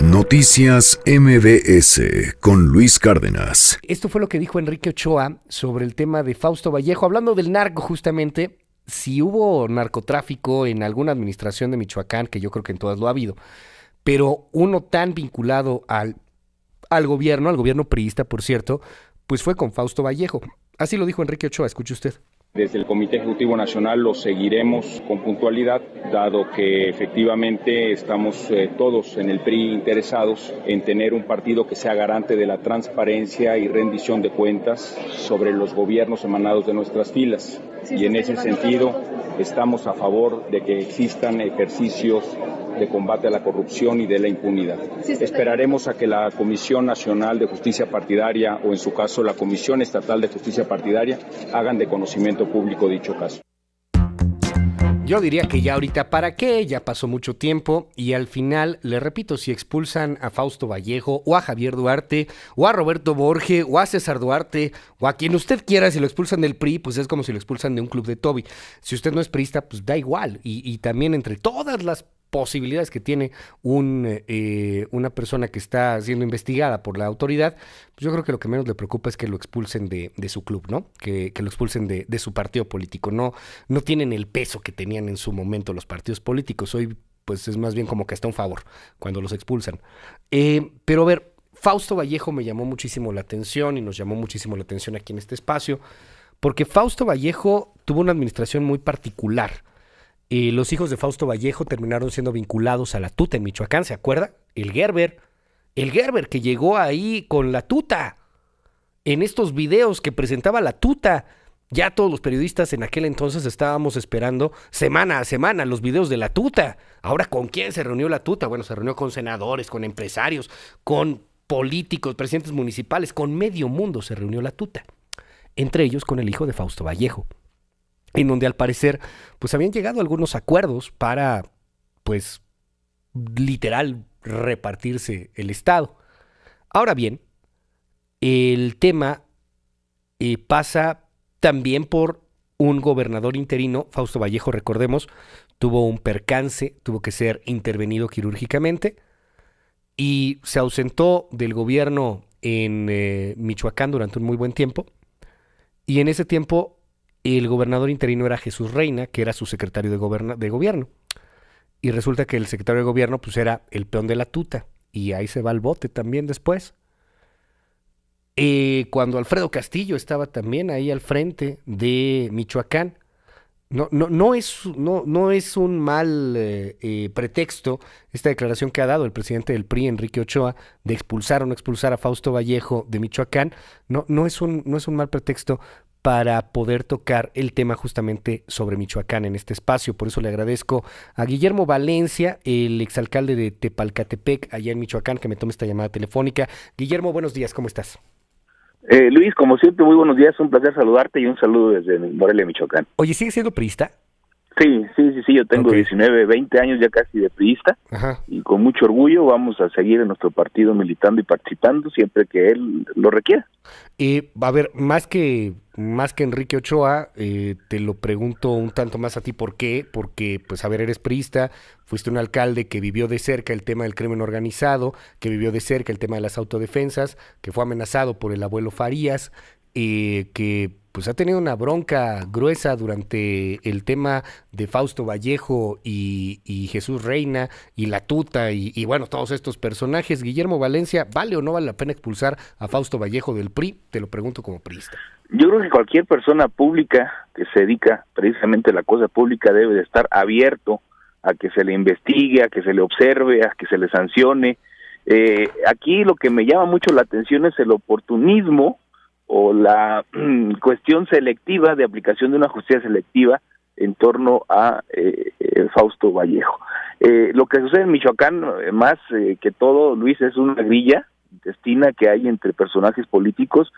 Noticias MBS con Luis Cárdenas. Esto fue lo que dijo Enrique Ochoa sobre el tema de Fausto Vallejo, hablando del narco justamente. Si hubo narcotráfico en alguna administración de Michoacán, que yo creo que en todas lo ha habido, pero uno tan vinculado al gobierno priista, por cierto, pues fue con Fausto Vallejo. Así lo dijo Enrique Ochoa, escuche usted. Desde el Comité Ejecutivo Nacional lo seguiremos con puntualidad, dado que efectivamente estamos todos en el PRI interesados en tener un partido que sea garante de la transparencia y rendición de cuentas sobre los gobiernos emanados de nuestras filas. Y en ese sentido estamos a favor de que existan ejercicios de combate a la corrupción y de la impunidad. Esperaremos a que la Comisión Nacional de Justicia Partidaria, o en su caso la Comisión Estatal de Justicia Partidaria, hagan de conocimiento público dicho caso. Yo diría que ya ahorita para qué, ya pasó mucho tiempo y al final, le repito, si expulsan a Fausto Vallejo o a Javier Duarte o a Roberto Borge o a César Duarte o a quien usted quiera, si lo expulsan del PRI, pues es como si lo expulsan de un club de Toby. Si usted no es priista, pues da igual. Y también entre todas las posibilidades que tiene una persona que está siendo investigada por la autoridad, pues yo creo que lo que menos le preocupa es que lo expulsen de su club, ¿no? Que lo expulsen de su partido político. No tienen el peso que tenían en su momento los partidos políticos. Hoy, pues es más bien como que está un favor cuando los expulsan. Pero a ver, Fausto Vallejo me llamó muchísimo la atención y nos llamó muchísimo la atención aquí en este espacio, porque Fausto Vallejo tuvo una administración muy particular. Los hijos de Fausto Vallejo terminaron siendo vinculados a la tuta en Michoacán, ¿se acuerda? El Gerber que llegó ahí con la tuta, en estos videos que presentaba la tuta. Ya todos los periodistas en aquel entonces estábamos esperando semana a semana los videos de la tuta. Ahora, ¿con quién se reunió la tuta? Bueno, se reunió con senadores, con empresarios, con políticos, presidentes municipales, con medio mundo se reunió la tuta. Entre ellos con el hijo de Fausto Vallejo, en donde al parecer pues habían llegado algunos acuerdos para, pues, literal, repartirse el Estado. Ahora bien, el tema pasa también por un gobernador interino. Fausto Vallejo, recordemos, tuvo un percance, tuvo que ser intervenido quirúrgicamente y se ausentó del gobierno en Michoacán durante un muy buen tiempo. Y en ese tiempo el gobernador interino era Jesús Reina, que era su secretario de gobierno. Y resulta que el secretario de gobierno pues era el peón de la tuta. Y ahí se va al bote también después. Cuando Alfredo Castillo estaba también ahí al frente de Michoacán. No es un mal pretexto esta declaración que ha dado el presidente del PRI, Enrique Ochoa, de expulsar o no expulsar a Fausto Vallejo de Michoacán. No es un mal pretexto para poder tocar el tema justamente sobre Michoacán en este espacio. Por eso le agradezco a Guillermo Valencia, el exalcalde de Tepalcatepec, allá en Michoacán, que me tome esta llamada telefónica. Guillermo, buenos días, ¿cómo estás? Luis, como siempre, muy buenos días, un placer saludarte y un saludo desde Morelia, Michoacán. Oye, ¿sigues siendo priista? Sí, yo tengo 19, 20 años ya casi de priista. Ajá. Y con mucho orgullo vamos a seguir en nuestro partido militando y participando siempre que él lo requiera. A ver, más que Enrique Ochoa, te lo pregunto un tanto más a ti, ¿por qué? Porque, pues, a ver, eres priista, fuiste un alcalde que vivió de cerca el tema del crimen organizado, que vivió de cerca el tema de las autodefensas, que fue amenazado por el abuelo Farías, que pues ha tenido una bronca gruesa durante el tema de Fausto Vallejo y Jesús Reina y la tuta y bueno, todos estos personajes. Guillermo Valencia, ¿vale o no vale la pena expulsar a Fausto Vallejo del PRI? Te lo pregunto como priista. Yo creo que cualquier persona pública que se dedica precisamente a la cosa pública debe de estar abierto a que se le investigue, a que se le observe, a que se le sancione. Aquí lo que me llama mucho la atención es el oportunismo o la cuestión selectiva de aplicación de una justicia selectiva en torno a Fausto Vallejo. Lo que sucede en Michoacán, más que todo, Luis, es una grilla intestina que hay entre personajes políticos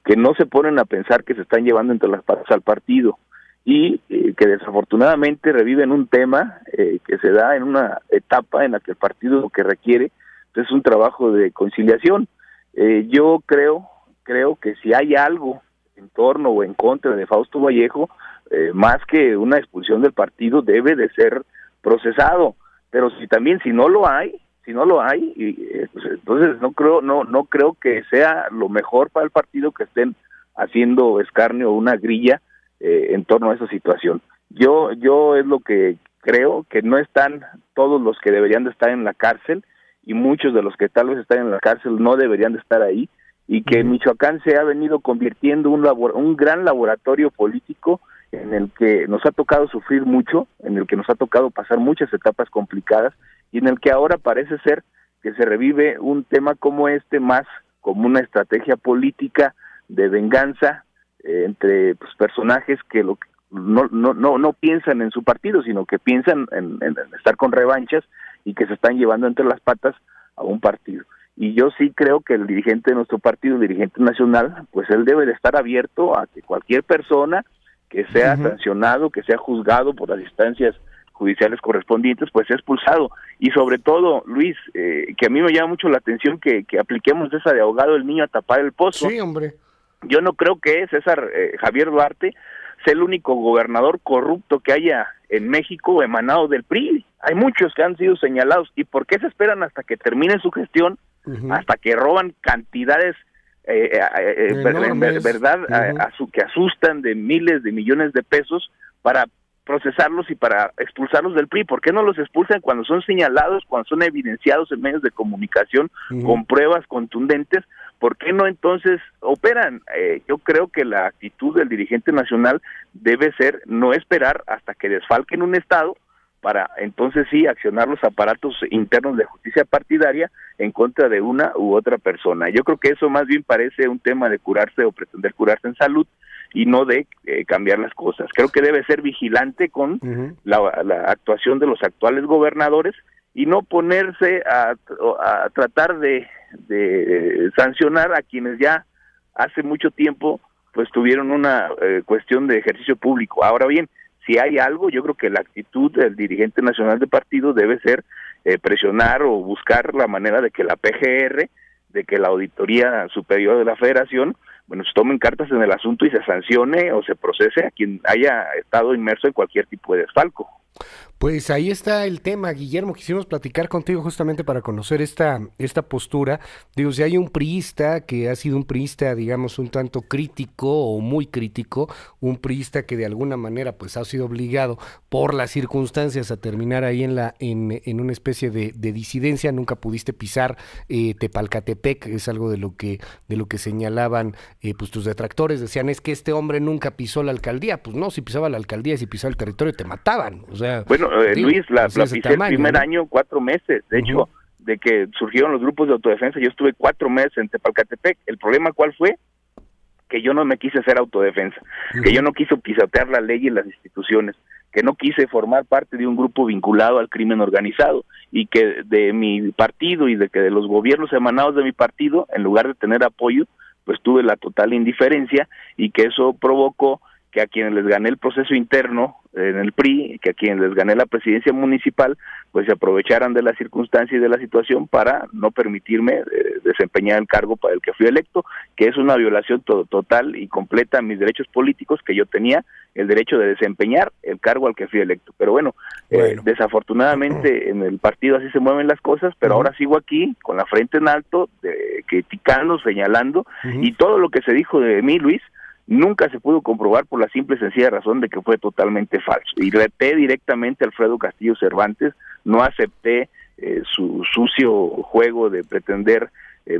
que no se ponen a pensar que se están llevando entre las patas al partido y que desafortunadamente reviven un tema que se da en una etapa en la que el partido lo que requiere es un trabajo de conciliación. Yo creo que si hay algo en torno o en contra de Fausto Vallejo, más que una expulsión del partido, debe de ser procesado. Pero si no lo hay, Si no lo hay, pues entonces no creo que sea lo mejor para el partido que estén haciendo escarnio o una grilla en torno a esa situación. Yo es lo que creo, que no están todos los que deberían de estar en la cárcel, y muchos de los que tal vez están en la cárcel no deberían de estar ahí, y que Michoacán se ha venido convirtiendo un gran laboratorio político en el que nos ha tocado sufrir mucho, en el que nos ha tocado pasar muchas etapas complicadas, y en el que ahora parece ser que se revive un tema como este más como una estrategia política de venganza entre personajes que no piensan en su partido, sino que piensan en estar con revanchas y que se están llevando entre las patas a un partido. Y yo sí creo que el dirigente de nuestro partido, el dirigente nacional, pues él debe de estar abierto a que cualquier persona que sea sancionado, que sea juzgado por las instancias judiciales correspondientes, pues sea expulsado. Y sobre todo, Luis, que a mí me llama mucho la atención que apliquemos esa de ahogado el niño a tapar el pozo. Sí, hombre. Yo no creo que Javier Duarte sea el único gobernador corrupto que haya en México emanado del PRI. Hay muchos que han sido señalados. ¿Y por qué se esperan hasta que termine su gestión, hasta que roban cantidades verdad que asustan de miles de millones de pesos para procesarlos y para expulsarlos del PRI? ¿Por qué no los expulsan cuando son señalados, cuando son evidenciados en medios de comunicación con pruebas contundentes? ¿Por qué no entonces operan? Yo creo que la actitud del dirigente nacional debe ser no esperar hasta que desfalquen un estado para entonces sí accionar los aparatos internos de justicia partidaria en contra de una u otra persona. Yo creo que eso más bien parece un tema de curarse o pretender curarse en salud y no de cambiar las cosas. Creo que debe ser vigilante con la actuación de los actuales gobernadores y no ponerse a tratar de sancionar a quienes ya hace mucho tiempo pues tuvieron una cuestión de ejercicio público. Ahora bien, si hay algo, yo creo que la actitud del dirigente nacional de partido debe ser presionar o buscar la manera de que la PGR, de que la Auditoría Superior de la Federación, bueno, se tomen cartas en el asunto y se sancione o se procese a quien haya estado inmerso en cualquier tipo de desfalco. Pues ahí está el tema, Guillermo. Quisimos platicar contigo justamente para conocer esta postura. Digo, si hay un priista que ha sido un priista, digamos, un tanto crítico o muy crítico, un priista que de alguna manera pues ha sido obligado por las circunstancias a terminar ahí en una especie de disidencia. Nunca pudiste pisar Tepalcatepec, es algo de lo que señalaban pues tus detractores. Decían, es que este hombre nunca pisó la alcaldía. Pues no, si pisaba la alcaldía y si pisaba el territorio te mataban. O sea, bueno, Luis, la pisé tamaño, el primer año, 4 meses. De hecho, de que surgieron los grupos de autodefensa, yo estuve 4 meses en Tepalcatepec. ¿El problema cuál fue? Que yo no me quise hacer autodefensa, que yo no quise pisotear la ley y las instituciones, que no quise formar parte de un grupo vinculado al crimen organizado, y que de mi partido y de los gobiernos emanados de mi partido, en lugar de tener apoyo, pues tuve la total indiferencia, y que eso provocó que a quienes les gané el proceso interno en el PRI, que a quienes les gané la presidencia municipal, pues se aprovecharan de la circunstancia y de la situación para no permitirme desempeñar el cargo para el que fui electo, que es una violación total y completa a mis derechos políticos, que yo tenía el derecho de desempeñar el cargo al que fui electo. Pero bueno. Desafortunadamente en el partido así se mueven las cosas, pero ahora sigo aquí con la frente en alto, criticando, señalando, y todo lo que se dijo de mí, Luis, nunca se pudo comprobar por la simple y sencilla razón de que fue totalmente falso. Y reté directamente a Alfredo Castillo Cervantes, no acepté su sucio juego de pretender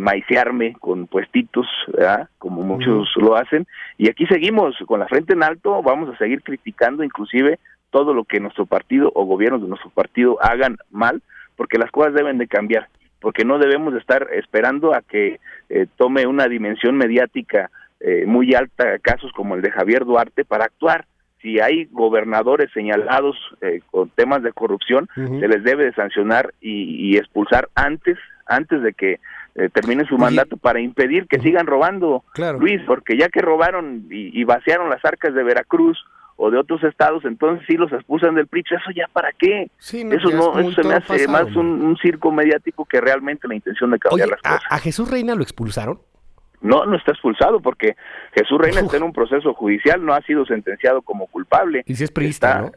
maiciarme con puestitos, ¿verdad?, como muchos lo hacen, y aquí seguimos con la frente en alto. Vamos a seguir criticando inclusive todo lo que nuestro partido o gobiernos de nuestro partido hagan mal, porque las cosas deben de cambiar, porque no debemos de estar esperando a que tome una dimensión mediática muy alta casos como el de Javier Duarte para actuar. Si hay gobernadores señalados con temas de corrupción, se les debe de sancionar y expulsar antes de que termine su mandato, para impedir que sigan robando, Luis, porque ya que robaron y vaciaron las arcas de Veracruz o de otros estados, entonces sí los expulsan del PRI. ¿Eso ya para qué? Sí, eso se me hace pasado, más un circo mediático que realmente la intención de cambiar las cosas. ¿A Jesús Reina lo expulsaron? No está expulsado, porque Jesús Reina está en un proceso judicial, no ha sido sentenciado como culpable. Y si es priista, ¿no?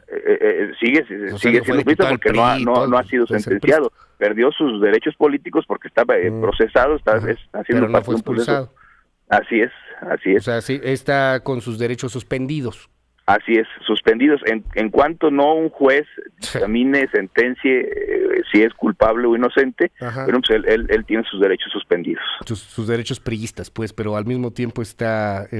Sigue siendo priista porque no ha sido sentenciado. perdió sus derechos políticos porque estaba procesado, está haciendo pero no fue un proceso. expulsado. Así es. O sea, sí, está con sus derechos suspendidos. Así es, suspendidos. En cuanto no un juez examine, sentencie si es culpable o inocente, bueno, pues él tiene sus derechos suspendidos. Sus derechos priistas, pues, pero al mismo tiempo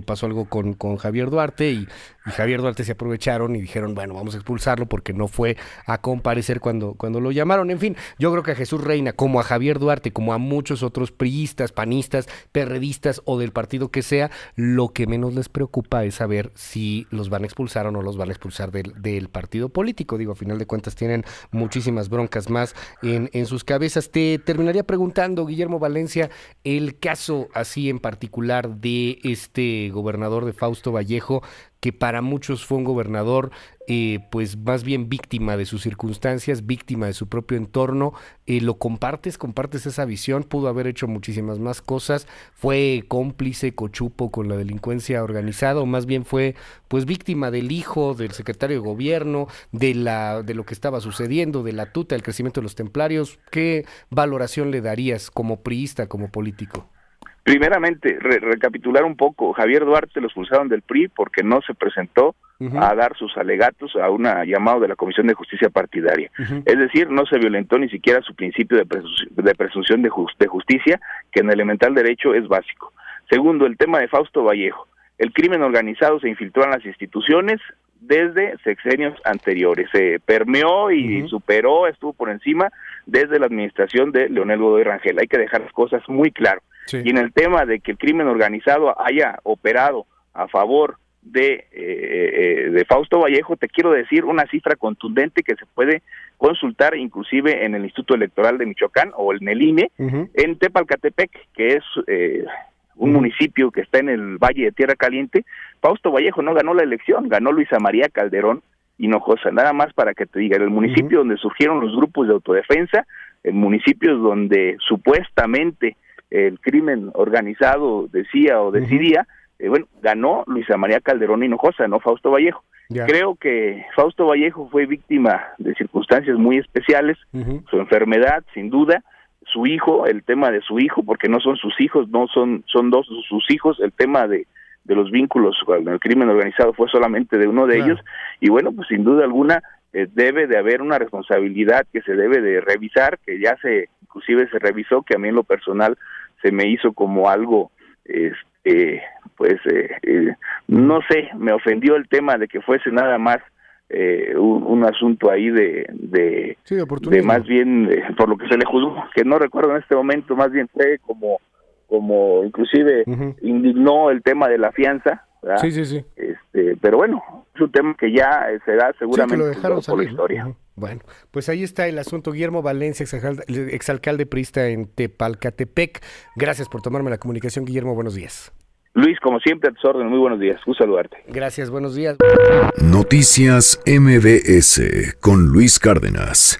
pasó algo con Javier Duarte y Javier Duarte se aprovecharon y dijeron, bueno, vamos a expulsarlo porque no fue a comparecer cuando lo llamaron. En fin, yo creo que a Jesús Reina, como a Javier Duarte, como a muchos otros priistas, panistas, perredistas o del partido que sea, lo que menos les preocupa es saber si los van a expulsar o no los van a expulsar del partido político. Digo, a final de cuentas tienen muchísimas broncas más en sus cabezas. Te terminaría preguntando, Guillermo Valencia, el caso así en particular de este gobernador de Fausto Vallejo, que para muchos fue un gobernador pues más bien víctima de sus circunstancias, víctima de su propio entorno. ¿Lo compartes esa visión? Pudo haber hecho muchísimas más cosas, fue cómplice, cochupo con la delincuencia organizada, o más bien fue pues víctima del hijo del secretario de gobierno, de lo que estaba sucediendo, de la tuta, del crecimiento de los templarios. ¿Qué valoración le darías como priista, como político? Primeramente, recapitular un poco, Javier Duarte lo expulsaron del PRI porque no se presentó a dar sus alegatos a un llamado de la Comisión de Justicia Partidaria. Es decir, no se violentó ni siquiera su principio de presunción de justicia, que en elemental derecho es básico. Segundo, el tema de Fausto Vallejo. El crimen organizado se infiltró en las instituciones desde sexenios anteriores, se permeó y superó, estuvo por encima desde la administración de Leonel Godoy Rangel. Hay que dejar las cosas muy claras. Sí. Y en el tema de que el crimen organizado haya operado a favor de Fausto Vallejo, te quiero decir una cifra contundente que se puede consultar inclusive en el Instituto Electoral de Michoacán o en el INE, en Tepalcatepec, que es un municipio que está en el Valle de Tierra Caliente. Fausto Vallejo no ganó la elección, ganó Luisa María Calderón Hinojosa, nada más para que te diga, el municipio donde surgieron los grupos de autodefensa, el municipio donde supuestamente el crimen organizado decía o decidía, bueno, ganó Luisa María Calderón Hinojosa, no Fausto Vallejo. Ya. Creo que Fausto Vallejo fue víctima de circunstancias muy especiales, su enfermedad, sin duda, su hijo, el tema de su hijo, porque no son sus hijos, no son dos sus hijos, el tema de los vínculos con el crimen organizado fue solamente de uno de ellos, y bueno, pues sin duda alguna debe de haber una responsabilidad que se debe de revisar, que ya inclusive se revisó, que a mí en lo personal se me hizo como algo, no sé, me ofendió el tema de que fuese nada más un asunto ahí de más bien, por lo que se le juzgó, que no recuerdo en este momento, más bien fue como inclusive indignó el tema de la fianza, ¿verdad? Sí. Pero bueno, es un tema que ya se da seguramente que lo dejaron por la historia. Bueno, pues ahí está el asunto. Guillermo Valencia, exalcalde priista en Tepalcatepec. Gracias por tomarme la comunicación, Guillermo. Buenos días. Luis, como siempre, a tus órdenes. Muy buenos días. Un saludarte. Gracias, buenos días. Noticias MBS con Luis Cárdenas.